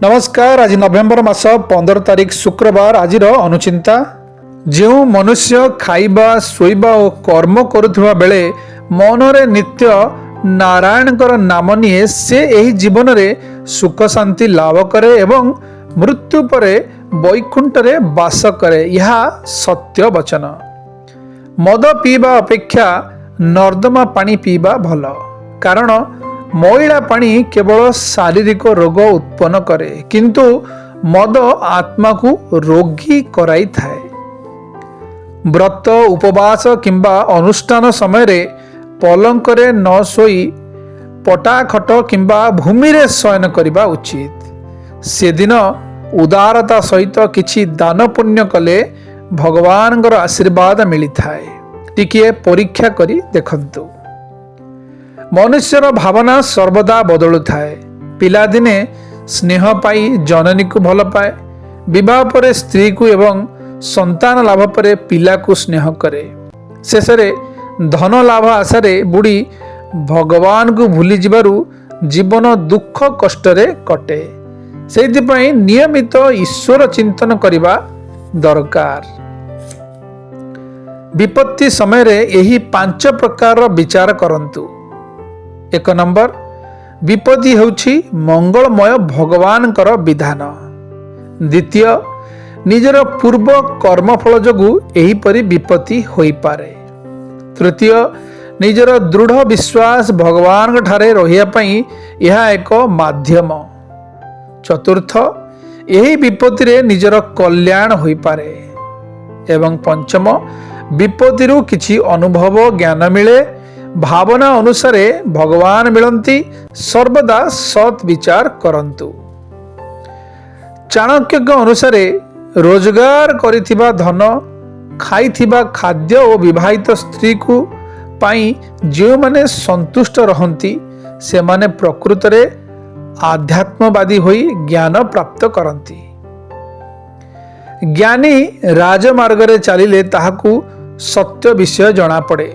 नमस्कार। आज नवेम्बर मास 15 तारिख शुक्रवार। आज अनुचिंता जो मनुष्य खाइबा शोइबा और कर्म करुवा बेले मनरे नित्य नारायणकर नाम निए से एही जीवन रे सुख शांति लाभ करे एवं मृत्यु परे वैकुंठ रे वास करे। यह सत्य वचन। मद पीवा अपेक्षा नर्दमा पानी पीवा भल, कारण मैला पानी केवल शारीरिक रोग उत्पन्न करे किंतु मद आत्मा को रोगी कराई थाए। व्रत उपवास किंबा अनुष्ठान समय रे पलंक रे न सोई पटा खट किंबा भूमि रे शयन करिबा उचित। से दिन उदारता सहित किछि दान पुण्य कले भगवानଙ୍କର आशीर्वाद मिली थाए। टिकिए परीक्षा करी देखंतु। मनुष्यर भावना सर्वदा बदलु थाए। पिला दिने स्नेह पाई जननी को भल पाए, विवाह पर स्त्री को एवं संतान लाभ पर पिला को स्नेह करे। शेषरे धन लाभ आशारे बुढ़ी भगवान को भूली जिबारु जीवन दुख कष्ट रे कटे। सेइथिपाई नियमित ईश्वर चिंतन करिबा दरकार। विपत्ति समय रे एही 5 प्रकार विचार करंतु। 1 नंबर, विपत्ति हेउछि मंगलमय भगवानकर विधान। द्वितीय, निजर पूर्व कर्मफल जोगु एहीपरि विपत्ति होई पारे। तृतीय, निजर दृढ़ विश्वास भगवान ठारे रहिया पई यह एक माध्यम। चतुर्थ, एही विपत्ति रे निजर कल्याण होई पारे। एवं पंचम, विपत्ति रु किछि अनुभव ज्ञान मिले। भावना अनुसारे भगवान मिलंती। सर्वदा सत विचार करंतु। चाणक्य अनुसारे रोजगार करिथिबा धन, खाइथिबा खाद्य और विवाहित स्त्री को पाई जो माने संतुष्ट रहंती से माने प्रकृत रे आध्यात्मवादी होई ज्ञान प्राप्त करंती। ज्ञानी राजमार्ग रे चलिले ताहाकू सत्य विषय जଣା पड़े।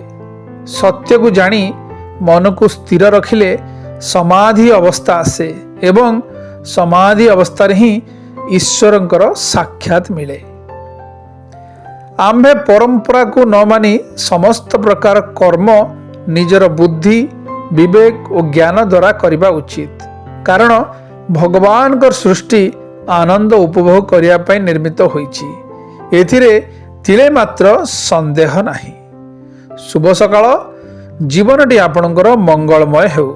सत्य को जानी मन को स्थिर रखिले समाधि अवस्था आसे एवं समाधि अवस्था रे ही ईश्वरंकर साक्षात मिले। आम्भे परंपरा को न मानी समस्त प्रकार कर्म निजर बुद्धि विवेक और ज्ञान द्वारा करिबा उचित, कारण भगवान कर सृष्टि आनंद उपभोग करिया पई निर्मित होईची। एथिरे तिले मात्र संदेह नाही। शुभ सकाळ। जीवनटी आपणकर मंगलमय हेउ।